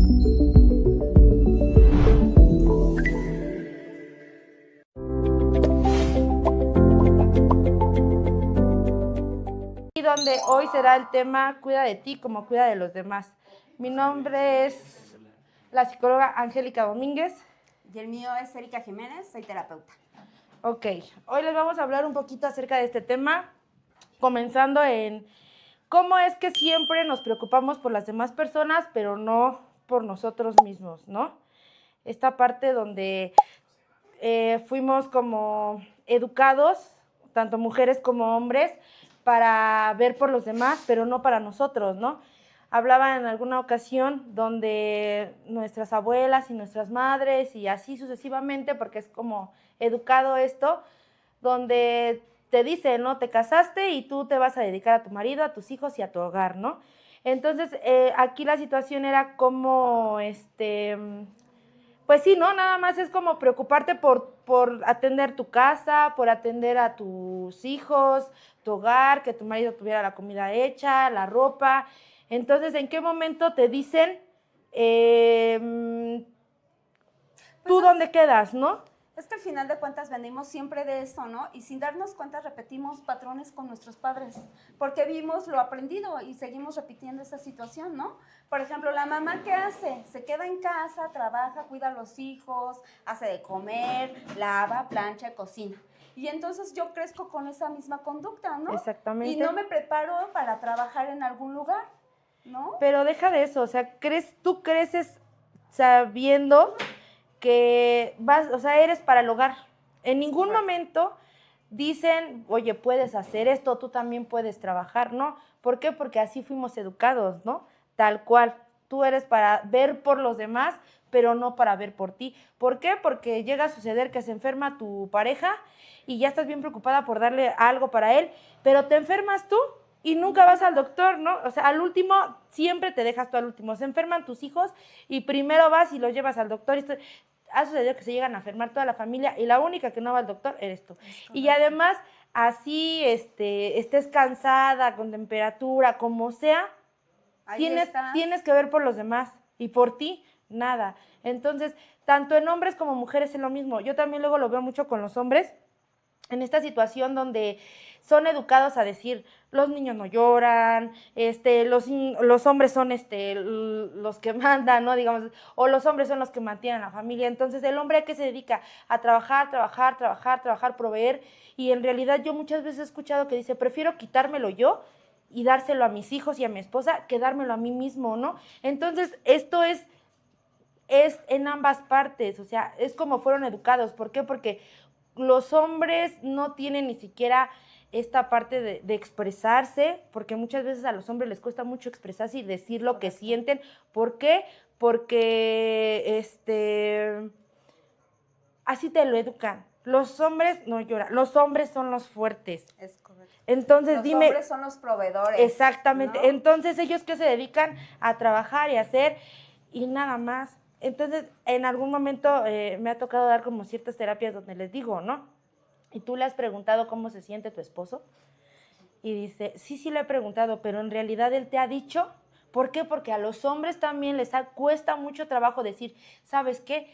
Y donde hoy será el tema Cuida de ti como cuida de los demás. Mi nombre es la psicóloga Angélica Domínguez. Y el mío es Erika Jiménez, soy terapeuta. Ok, hoy les vamos a hablar un poquito acerca de este tema, comenzando en cómo es que siempre nos preocupamos por las demás personas, pero no por nosotros mismos, ¿no? Esta parte donde fuimos como educados, tanto mujeres como hombres, para ver por los demás, pero no para nosotros, ¿no? Hablaba en alguna ocasión donde nuestras abuelas y nuestras madres y así sucesivamente, porque es como educado esto, donde te dicen, ¿no? Te casaste y tú te vas a dedicar a tu marido, a tus hijos y a tu hogar, ¿no? Entonces, aquí la situación era como, pues sí, ¿no? Nada más es como preocuparte por atender tu casa, por atender a tus hijos, tu hogar, que tu marido tuviera la comida hecha, la ropa. Entonces, ¿en qué momento te dicen, tú dónde quedas, no? Es que al final de cuentas venimos siempre de eso, ¿no? Y sin darnos cuenta repetimos patrones con nuestros padres, porque vimos lo aprendido y seguimos repitiendo esa situación, ¿no? Por ejemplo, la mamá, ¿qué hace? Se queda en casa, trabaja, cuida a los hijos, hace de comer, lava, plancha, cocina. Y entonces yo crezco con esa misma conducta, ¿no? Exactamente. Y no me preparo para trabajar en algún lugar, ¿no? Pero deja de eso, o sea, tú creces sabiendo que vas, o sea, eres para el hogar. En ningún momento dicen, oye, puedes hacer esto, tú también puedes trabajar, ¿no? ¿Por qué? Porque así fuimos educados, ¿no? Tal cual. Tú eres para ver por los demás, pero no para ver por ti. ¿Por qué? Porque llega a suceder que se enferma tu pareja y ya estás bien preocupada por darle algo para él, pero te enfermas tú y nunca vas al doctor, ¿no? O sea, al último, siempre te dejas tú al último. Se enferman tus hijos y primero vas y los llevas al doctor. Ha sucedido que se llegan a enfermar toda la familia y la única que no va al doctor eres tú. Y además, así estés cansada, con temperatura, como sea, tienes que ver por los demás y por ti, nada. Entonces, tanto en hombres como mujeres es lo mismo. Yo también luego lo veo mucho con los hombres, en esta situación donde son educados a decir, los niños no lloran, los hombres son los que mandan, ¿no? Digamos, o los hombres son los que mantienen a la familia. Entonces, el hombre a qué se dedica? A trabajar, proveer. Y en realidad yo muchas veces he escuchado que dice, prefiero quitármelo yo y dárselo a mis hijos y a mi esposa que dármelo a mí mismo, ¿no? Entonces, esto es en ambas partes, o sea, es como fueron educados. ¿Por qué? Porque los hombres no tienen ni siquiera esta parte de expresarse, porque muchas veces a los hombres les cuesta mucho expresarse y decir lo que sienten. ¿Por qué? Porque así te lo educan. Los hombres no lloran, los hombres son los fuertes. Es correcto. Entonces, los hombres son los proveedores. Exactamente. ¿No? Entonces, ellos que se dedican a trabajar y a hacer y nada más. Entonces, en algún momento me ha tocado dar como ciertas terapias donde les digo, ¿no? Y tú le has preguntado cómo se siente tu esposo. Y dice, sí le he preguntado, pero en realidad él te ha dicho. ¿Por qué? Porque a los hombres también cuesta mucho trabajo decir, ¿sabes qué?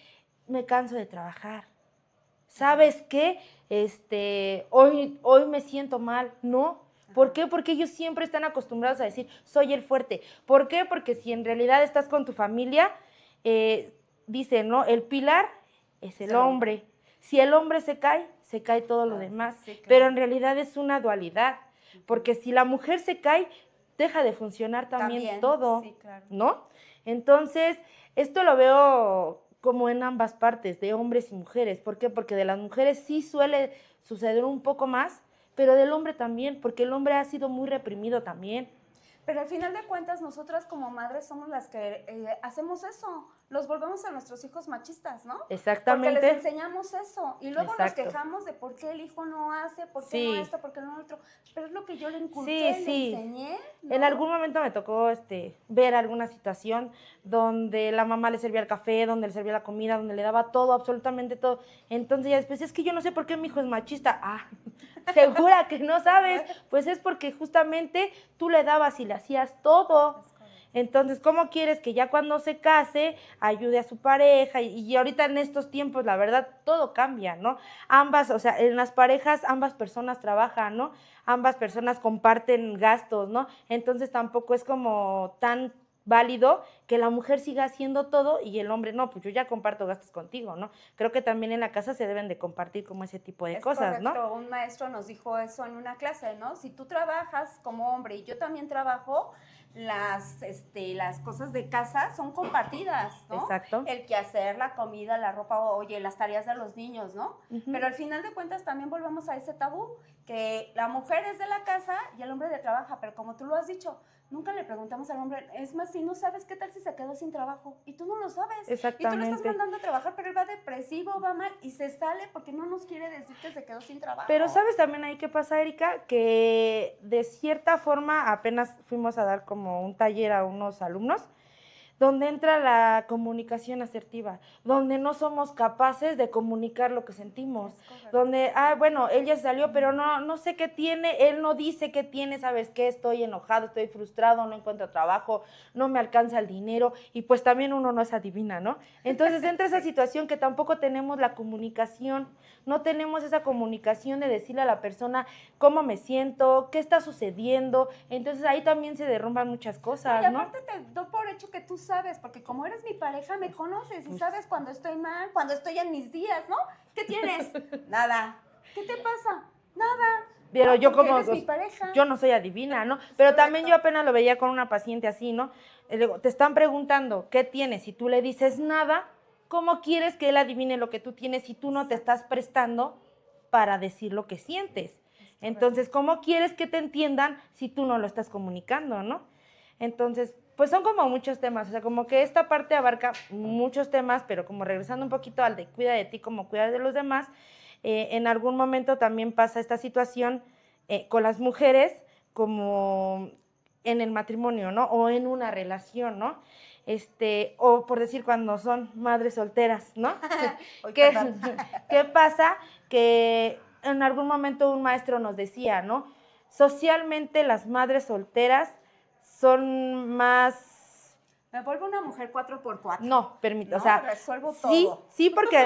Me canso de trabajar. ¿Sabes qué? Hoy me siento mal. No. ¿Por qué? Porque ellos siempre están acostumbrados a decir, soy el fuerte. ¿Por qué? Porque si en realidad estás con tu familia, dicen, ¿no? El pilar es el hombre. Si el hombre se cae todo lo demás. Sí, claro. Pero en realidad es una dualidad. Porque si la mujer se cae, deja de funcionar también todo, sí, claro. ¿No? Entonces, esto lo veo como en ambas partes, de hombres y mujeres. ¿Por qué? Porque de las mujeres sí suele suceder un poco más, pero del hombre también, porque el hombre ha sido muy reprimido también. Pero al final de cuentas, nosotras como madres somos las que hacemos eso. Los volvemos a nuestros hijos machistas, ¿no? Exactamente. Porque les enseñamos eso. Y luego Exacto. nos quejamos de por qué el hijo no hace, por qué no esto, por qué no otro. Pero es lo que yo le inculqué, le enseñé, ¿no? En algún momento me tocó ver alguna situación donde la mamá le servía el café, donde le servía la comida, donde le daba todo, absolutamente todo. Entonces ya después, es que yo no sé por qué mi hijo es machista. Ah, ¿segura que no sabes? Pues es porque justamente tú le dabas y le hacías todo. Entonces, ¿cómo quieres que ya cuando se case ayude a su pareja? Y ahorita en estos tiempos, la verdad, todo cambia, ¿no? Ambas, o sea, en las parejas, ambas personas trabajan, ¿no? Ambas personas comparten gastos, ¿no? Entonces tampoco es como tan válido que la mujer siga haciendo todo y el hombre, no, pues yo ya comparto gastos contigo, ¿no? Creo que también en la casa se deben de compartir como ese tipo de cosas, correcto. ¿no? Un maestro nos dijo eso en una clase, ¿no? Si tú trabajas como hombre y yo también trabajo, las cosas de casa son compartidas, ¿no? Exacto. El quehacer, la comida, la ropa, oye, las tareas de los niños, ¿no? Ujú. Pero al final de cuentas también volvemos a ese tabú, que la mujer es de la casa y el hombre de trabaja, pero como tú lo has dicho, nunca le preguntamos al hombre, es más, si no sabes qué tal si se quedó sin trabajo, y tú no lo sabes. Y tú lo estás Exactamente. mandando a trabajar, pero él va depresivo, va mal, y se sale porque no nos quiere decir que se quedó sin trabajo. Pero ¿sabes también ahí qué pasa, Erika? Que de cierta forma apenas fuimos a dar como un taller a unos alumnos donde entra la comunicación asertiva, donde no somos capaces de comunicar lo que sentimos, donde, bueno, él ya salió, pero no sé qué tiene, él no dice qué tiene, ¿sabes qué? Estoy enojado, estoy frustrado, no encuentro trabajo, no me alcanza el dinero, y pues también uno no es adivina, ¿no? Entonces entra esa situación que tampoco tenemos la comunicación, no tenemos esa comunicación de decirle a la persona cómo me siento, qué está sucediendo, entonces ahí también se derrumban muchas cosas, y ¿no? aparte te doy por hecho que tú sabes, porque como eres mi pareja, me conoces y sabes cuando estoy mal, cuando estoy en mis días, ¿no? ¿Qué tienes? Nada. ¿Qué te pasa? Nada. Pero yo porque como, eres mi pareja. yo no soy adivina, ¿no? Pero también correcto. yo apenas lo veía con una paciente así, ¿no? Le digo, te están preguntando, ¿qué tienes? Si tú le dices nada, ¿cómo quieres que él adivine lo que tú tienes si tú no te estás prestando para decir lo que sientes? Entonces, ¿cómo quieres que te entiendan si tú no lo estás comunicando, ¿no? Entonces, pues son como muchos temas, o sea, como que esta parte abarca muchos temas, pero como regresando un poquito al de cuida de ti como cuida de los demás, en algún momento también pasa esta situación con las mujeres como en el matrimonio, ¿no? O en una relación, ¿no? O por decir cuando son madres solteras, ¿no? ¿Qué, ¿Qué pasa? Que en algún momento un maestro nos decía, ¿no? Socialmente las madres solteras son más... Me vuelvo una mujer 4x4. No, permito, ¿no? o sea, resuelvo sí, todo. sí, porque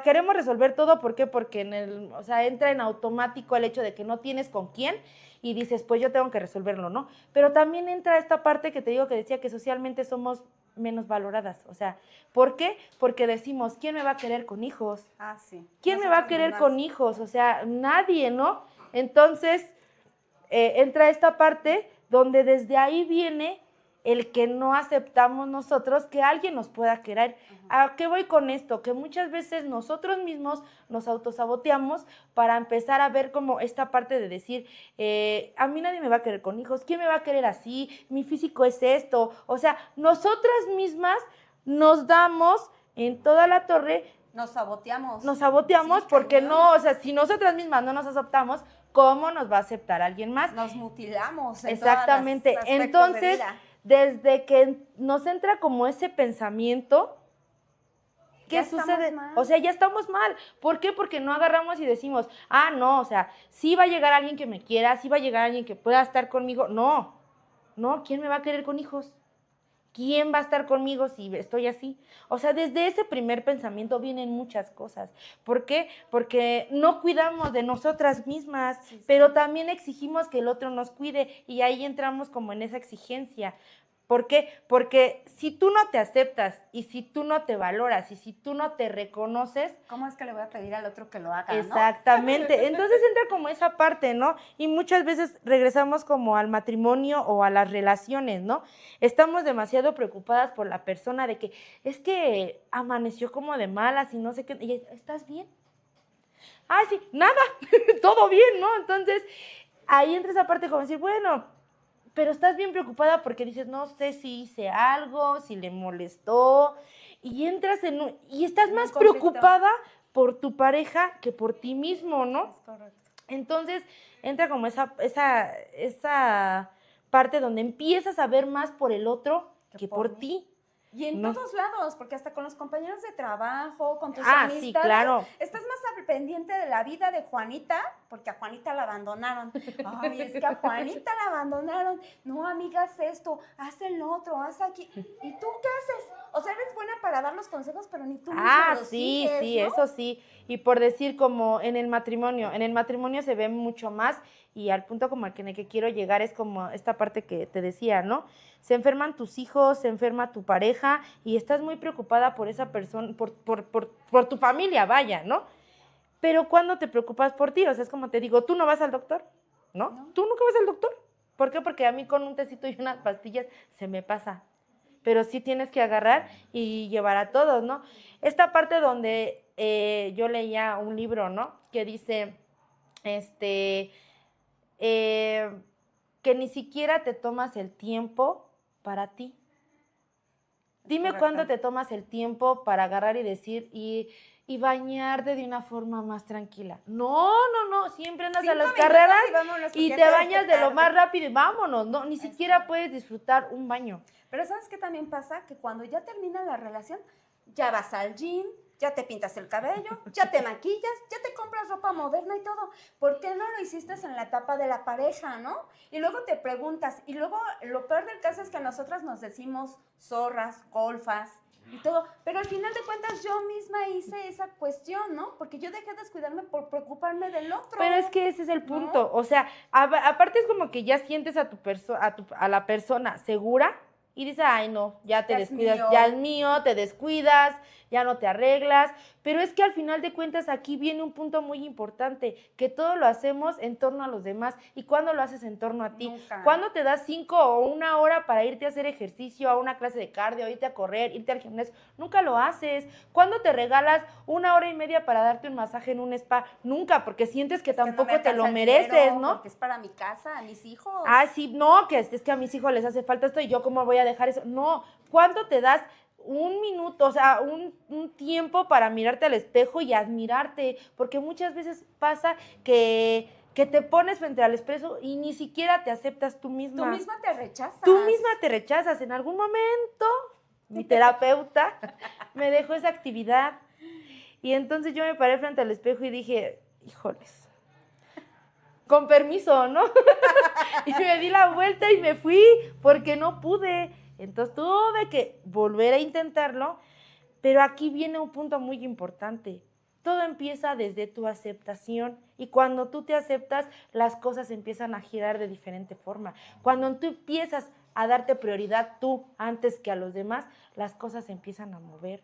queremos resolver todo, ¿por qué? Porque o sea, entra en automático el hecho de que no tienes con quién y dices, pues yo tengo que resolverlo, ¿no? Pero también entra esta parte que te digo que decía que socialmente somos menos valoradas, o sea, ¿por qué? Porque decimos, ¿quién me va a querer con hijos? Sí. ¿Quién me va a querer con hijos? O sea, nadie, ¿no? Entonces, entra esta parte donde desde ahí viene el que no aceptamos nosotros que alguien nos pueda querer. ¿A qué voy con esto? Que muchas veces nosotros mismos nos autosaboteamos para empezar a ver como esta parte de decir, a mí nadie me va a querer con hijos, ¿quién me va a querer así? Mi físico es esto. O sea, nosotras mismas nos damos en toda la torre. Nos saboteamos. Nos saboteamos sí, porque cañón. no, o sea, si nosotras mismas no nos aceptamos, ¿cómo nos va a aceptar alguien más? Nos mutilamos. Exactamente. Entonces, desde que nos entra como ese pensamiento, ¿qué sucede? O sea, ya estamos mal. ¿Por qué? Porque no agarramos y decimos, no, o sea, sí va a llegar alguien que me quiera, sí va a llegar alguien que pueda estar conmigo. No, ¿quién me va a querer con hijos? ¿Quién va a estar conmigo si estoy así? O sea, desde ese primer pensamiento vienen muchas cosas. ¿Por qué? Porque no cuidamos de nosotras mismas, pero también exigimos que el otro nos cuide y ahí entramos como en esa exigencia. ¿Por qué? Porque si tú no te aceptas y si tú no te valoras y si tú no te reconoces... ¿Cómo es que le voy a pedir al otro que lo haga, Exactamente. ¿no? Entonces entra como esa parte, ¿no? Y muchas veces regresamos como al matrimonio o a las relaciones, ¿no? Estamos demasiado preocupadas por la persona de que es que amaneció como de malas y no sé qué. Y ¿estás bien? Sí, nada, todo bien, ¿no? Entonces ahí entra esa parte como decir, bueno... Pero estás bien preocupada porque dices, no sé si hice algo, si le molestó, y entras y estás más preocupada por tu pareja que por ti mismo, ¿no? Es correcto. Entonces, entra como esa parte donde empiezas a ver más por el otro que por ti. Y en todos lados, porque hasta con los compañeros de trabajo, con tus amistades, sí, claro. Estás más al pendiente de la vida de Juanita porque a Juanita la abandonaron. Ay, es que a Juanita la abandonaron. No, amiga, haz esto, haz el otro, haz aquí. ¿Y tú qué haces? O sea, eres buena para dar los consejos, pero ni tú misma los Sí, sigues, sí, ¿no? eso sí. Y por decir como en el matrimonio se ve mucho más y al punto como en el que quiero llegar es como esta parte que te decía, ¿no? Se enferman tus hijos, se enferma tu pareja y estás muy preocupada por esa persona, por tu familia, vaya, ¿no? Pero ¿cuándo te preocupas por ti? O sea, es como te digo, ¿tú no vas al doctor? ¿No? No. ¿Tú nunca vas al doctor? ¿Por qué? Porque a mí con un tecito y unas pastillas se me pasa. Pero sí tienes que agarrar y llevar a todos, ¿no? Esta parte donde yo leía un libro, ¿no? Que dice, que ni siquiera te tomas el tiempo para ti. Dime Correcto. cuándo te tomas el tiempo para agarrar y decir y bañarte de una forma más tranquila. No, siempre andas a 5 las minutos carreras y vámonos, y porque te ya se bañas hace de lo tarde. más rápido y vámonos. No, ni siquiera puedes disfrutar un baño. Pero ¿sabes qué también pasa? Que cuando ya termina la relación, ya vas al gym, ya te pintas el cabello, ya te maquillas, ya te compras ropa moderna y todo. ¿Por qué no lo hiciste en la etapa de la pareja, no? Y luego te preguntas, y luego lo peor del caso es que nosotras nos decimos zorras, golfas y todo, pero al final de cuentas yo misma hice esa cuestión, ¿no? Porque yo dejé de descuidarme por preocuparme del otro. Pero es que ese es el ¿no? punto. O sea, aparte es como que ya sientes a la persona segura y dices, ay, no, ya te Ya es descuidas, mío. ya es mío, te descuidas, ya no te arreglas. Pero es que al final de cuentas aquí viene un punto muy importante, que todo lo hacemos en torno a los demás. ¿Y cuándo lo haces en torno a ti? Nunca. ¿Cuándo te das 5 o 1 hora para irte a hacer ejercicio, a una clase de cardio, irte a correr, irte al gimnasio? Nunca lo haces. ¿Cuándo te regalas 1 hora y media para darte un masaje en un spa? Nunca, porque sientes que Es que no tampoco me te lo alcanza el mereces, dinero, ¿no? Porque es para mi casa, a mis hijos. Ah, sí, no, que es que a mis hijos les hace falta esto y yo cómo voy a dejar eso. No, ¿cuándo te das un minuto, o sea, un tiempo para mirarte al espejo y admirarte? Porque muchas veces pasa que te pones frente al espejo y ni siquiera te aceptas tú misma. Tú misma te rechazas. Tú misma te rechazas. En algún momento, mi terapeuta me dejó esa actividad y entonces yo me paré frente al espejo y dije, híjoles, con permiso, ¿no? Y me di la vuelta y me fui porque no pude. Entonces tuve que volver a intentarlo, pero aquí viene un punto muy importante. Todo empieza desde tu aceptación y cuando tú te aceptas, las cosas empiezan a girar de diferente forma. Cuando tú empiezas a darte prioridad tú antes que a los demás, las cosas empiezan a mover.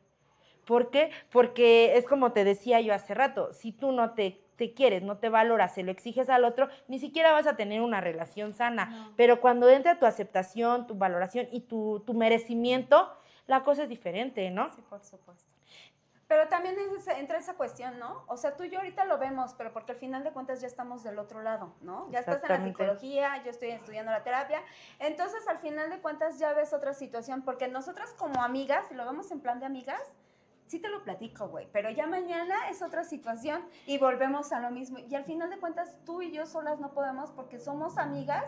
¿Por qué? Porque es como te decía yo hace rato, si tú no te quieres, no te valoras, se lo exiges al otro, ni siquiera vas a tener una relación sana. No. Pero cuando entra tu aceptación, tu valoración y tu merecimiento, la cosa es diferente, ¿no? Sí, por supuesto. Pero también entra esa cuestión, ¿no? O sea, tú y yo ahorita lo vemos, pero porque al final de cuentas ya estamos del otro lado, ¿no? Ya estás en la Exactamente. psicología, yo estoy estudiando la terapia. Entonces, al final de cuentas ya ves otra situación, porque nosotras como amigas, si lo vemos en plan de amigas, sí te lo platico, güey, pero ya mañana es otra situación y volvemos a lo mismo. Y al final de cuentas, tú y yo solas no podemos porque somos amigas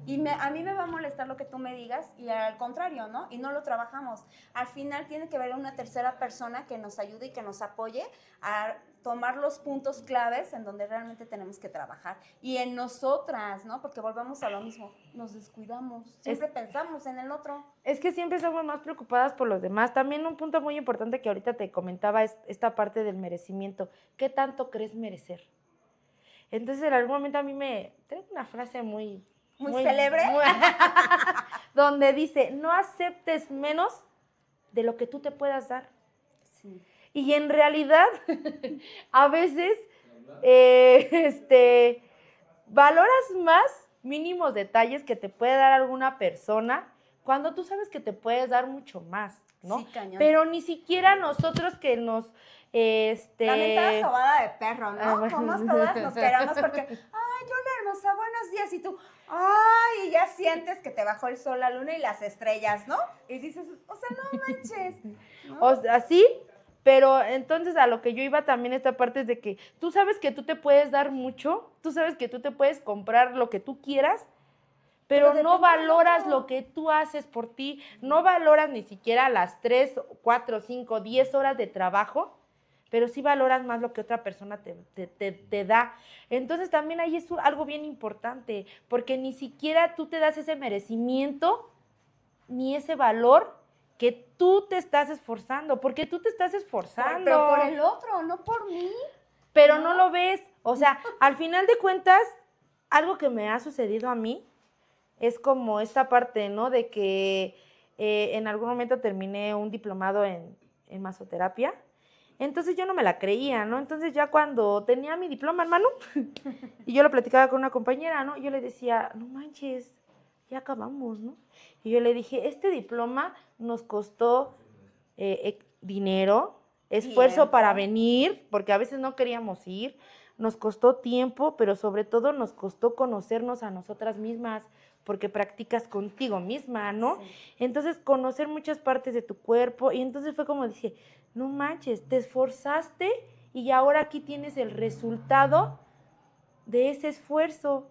y a mí me va a molestar lo que tú me digas y al contrario, ¿no? Y no lo trabajamos. Al final tiene que haber una tercera persona que nos ayude y que nos apoye a tomar los puntos claves en donde realmente tenemos que trabajar. Y en nosotras, ¿no? Porque volvemos a lo mismo, nos descuidamos, siempre pensamos en el otro. Es que siempre somos más preocupadas por los demás. También un punto muy importante que ahorita te comentaba es esta parte del merecimiento. ¿Qué tanto crees merecer? Entonces, en algún momento a mí me trae una frase muy célebre. Donde dice, no aceptes menos de lo que tú te puedas dar. Sí. Y en realidad, a veces, valoras más mínimos detalles que te puede dar alguna persona cuando tú sabes que te puedes dar mucho más, ¿no? Sí, cañón. Pero ni siquiera nosotros que nos, La mentada sobada de perro, ¿no? Ah, bueno. Como todas nos queramos porque, ay, hola hermosa, buenos días, y tú, ay, y ya sientes que te bajó el sol, la luna y las estrellas, ¿no? Y dices, o sea, no manches, ¿no? O sea, así, pero entonces a lo que yo iba también esta parte es de que tú sabes que tú te puedes dar mucho, tú sabes que tú te puedes comprar lo que tú quieras, pero Pero no depende del valoras otro. lo que tú haces por ti, no valoras ni siquiera las 3, 4, 5, 10 horas de trabajo pero sí valoras más lo que otra persona te da. Entonces también ahí es algo bien importante, porque ni siquiera tú te das ese merecimiento ni ese valor que tú te estás esforzando, porque tú te estás esforzando. Pero por el otro, no por mí. Pero no lo ves. O sea, al final de cuentas, algo que me ha sucedido a mí es como esta parte, ¿no? De que en algún momento terminé un diplomado en masoterapia. Entonces yo no me la creía, ¿no? Entonces ya cuando tenía mi diploma, hermano, y yo lo platicaba con una compañera, ¿no? Yo le decía, no manches, ya acabamos, ¿no? Y yo le dije, este diploma nos costó dinero, esfuerzo Tiempo. para venir, porque a veces no queríamos ir, nos costó tiempo, pero sobre todo nos costó conocernos a nosotras mismas, porque practicas contigo misma, ¿no? Sí. Entonces, conocer muchas partes de tu cuerpo, y entonces fue como dije, no manches, te esforzaste y ahora aquí tienes el resultado de ese esfuerzo,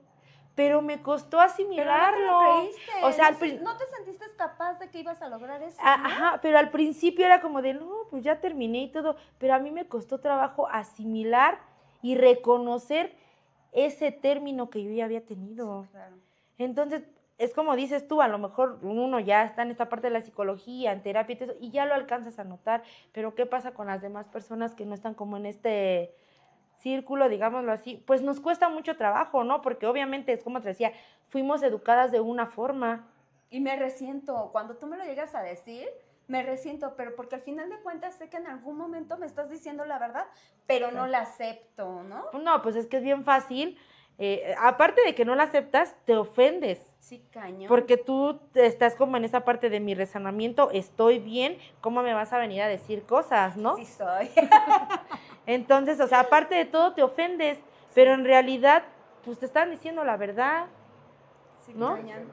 pero me costó asimilarlo. Pero no te lo creíste. O sea, ¿No te sentiste capaz de que ibas a lograr eso? Ajá, pero al principio era como de, no, pues ya terminé y todo, pero a mí me costó trabajo asimilar y reconocer ese término que yo ya había tenido. Sí, claro. Entonces, es como dices tú, a lo mejor uno ya está en esta parte de la psicología, en terapia y todo eso, y ya lo alcanzas a notar, pero ¿qué pasa con las demás personas que no están como en este círculo, digámoslo así? Pues nos cuesta mucho trabajo, ¿no? Porque obviamente, es como te decía, fuimos educadas de una forma. Y me resiento, cuando tú me lo llegas a decir, me resiento, pero porque al final de cuentas sé que en algún momento me estás diciendo la verdad, pero no la acepto, ¿no? No, pues es que es bien fácil. Aparte de que no la aceptas, te ofendes. Sí, cañón. Porque tú estás como en esa parte de mi razonamiento, estoy bien, ¿cómo me vas a venir a decir cosas, no? Sí soy. Entonces, o sea, aparte de todo te ofendes, pero en realidad, pues te están diciendo la verdad, Sí, ¿no? cañón.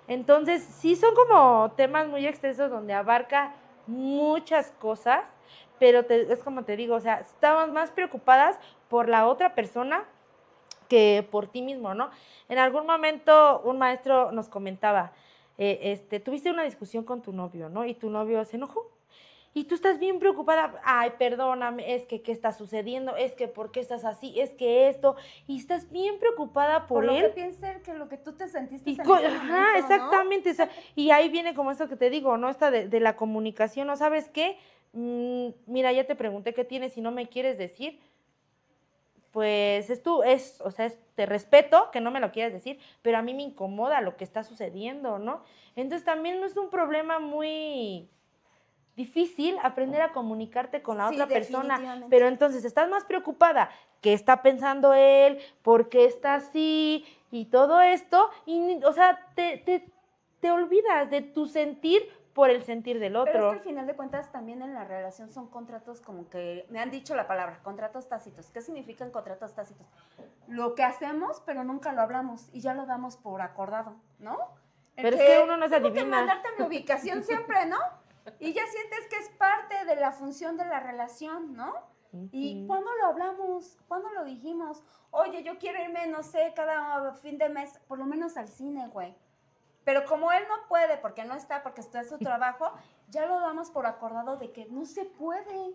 Entonces, sí son como temas muy extensos donde abarca muchas cosas, pero es como te digo, o sea, estamos más preocupadas por la otra persona que por ti mismo, ¿no? En algún momento un maestro nos comentaba, tuviste una discusión con tu novio, ¿no? Y tu novio se enojó. Y tú estás bien preocupada, ay, perdóname, es que qué está sucediendo, es que por qué estás así, es que esto, y estás bien preocupada por lo él. que piense que lo que tú te sentiste en ese Ajá, momento, exactamente. ¿no? O sea, y ahí viene como esto que te digo, ¿no? Esta de la comunicación, ¿no? ¿Sabes qué? Mira, ya te pregunté qué tienes y no me quieres decir, pues o sea, te respeto que no me lo quieras decir, pero a mí me incomoda lo que está sucediendo, ¿no? Entonces también no es un problema muy difícil aprender a comunicarte con la Sí, otra persona, definitivamente. pero entonces estás más preocupada qué está pensando él, por qué está así y todo esto, y, o sea, te olvidas de tu sentir por el sentir del otro. Pero es que al final de cuentas también en la relación son contratos como que, me han dicho la palabra, contratos tácitos. ¿Qué significan contratos tácitos? Lo que hacemos, pero nunca lo hablamos y ya lo damos por acordado, ¿no? Pero es que uno no se tengo que adivina. mandarte mi ubicación siempre, ¿no? Y ya sientes que es parte de la función de la relación, ¿no? ¿Y cuándo lo hablamos? ¿Cuándo lo dijimos? Oye, yo quiero irme, no sé, cada fin de mes, por lo menos al cine, güey. Pero como él no puede, porque no está, porque está en su trabajo, ya lo damos por acordado de que no se puede,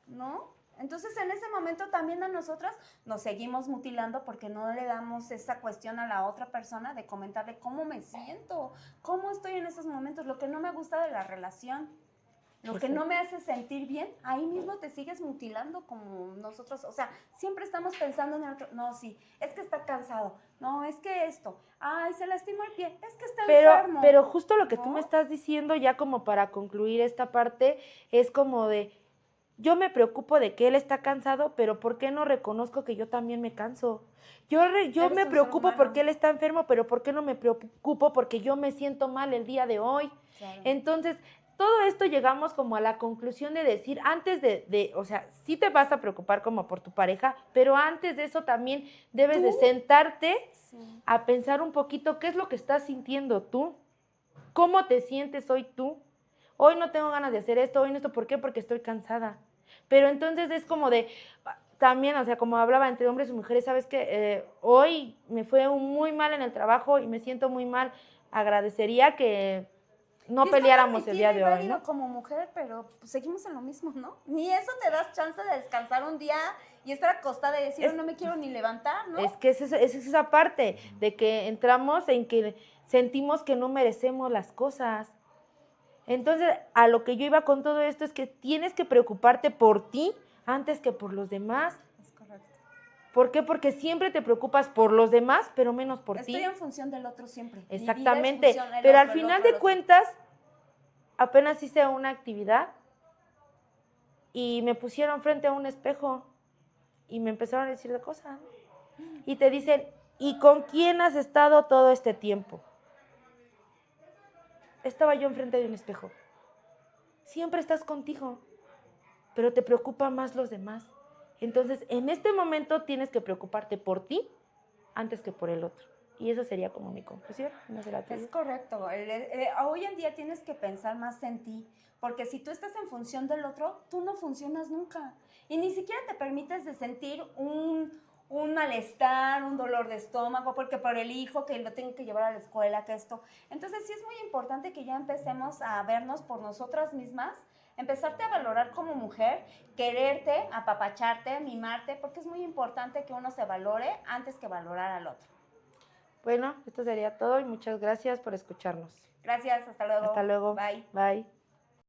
¿no? Entonces, en ese momento también a nosotras nos seguimos mutilando porque no le damos esa cuestión a la otra persona de comentarle cómo me siento, cómo estoy en esos momentos, lo que no me gusta de la relación, lo que no me hace sentir bien, ahí mismo te sigues mutilando como nosotros, o sea, siempre estamos pensando en el otro, no, sí, es que está cansado, no, es que esto, ay, se lastimó el pie, es que está enfermo. Pero justo lo que tú ¿no? me estás diciendo, ya como para concluir esta parte, es como de, yo me preocupo de que él está cansado, pero ¿por qué no reconozco que yo también me canso? Yo Eres me un ser preocupo humano. porque él está enfermo, pero ¿por qué no me preocupo porque yo me siento mal el día de hoy? Claro. Entonces, todo esto llegamos como a la conclusión de decir, antes o sea, sí te vas a preocupar como por tu pareja, pero antes de eso también debes de sentarte Sí. a pensar un poquito qué es lo que estás sintiendo tú, cómo te sientes hoy tú. Hoy no tengo ganas de hacer esto, hoy no esto, ¿por qué? Porque estoy cansada. Pero entonces es como de, también, o sea, como hablaba entre hombres y mujeres, ¿sabes qué? Hoy me fue muy mal en el trabajo y me siento muy mal. Agradecería que no Y está peleáramos el permitido día y de hoy, válido ¿no? como mujer, pero pues, seguimos en lo mismo, ¿no? Ni eso te das chance de descansar un día y estar acostada y decir, Es- "Oh, no me quiero ni levantar", ¿no? Es que es esa parte de que entramos en que sentimos que no merecemos las cosas. Entonces, a lo que yo iba con todo esto es que tienes que preocuparte por ti antes que por los demás. Es correcto. ¿Por qué? Porque siempre te preocupas por los demás, pero menos por Estoy ti. en función del otro siempre. Mi vida es Exactamente. función del Pero al otro, el final otro, el de otro. cuentas, apenas hice una actividad y me pusieron frente a un espejo y me empezaron a decir de cosas. Y te dicen, ¿y con quién has estado todo este tiempo? Estaba yo enfrente de un espejo. Siempre estás contigo, pero te preocupan más los demás. Entonces, en este momento tienes que preocuparte por ti antes que por el otro. Y eso sería como mi conclusión. No sé la tuya. Es correcto. Hoy en día tienes que pensar más en ti, porque si tú estás en función del otro, tú no funcionas nunca. Y ni siquiera te permites de sentir un malestar, un dolor de estómago, porque por el hijo que lo tengo que llevar a la escuela, que esto. Entonces sí es muy importante que ya empecemos a vernos por nosotras mismas, empezarte a valorar como mujer, quererte, apapacharte, mimarte, porque es muy importante que uno se valore antes que valorar al otro. Bueno, esto sería todo y muchas gracias por escucharnos. Gracias, hasta luego. Hasta luego. Bye. Bye.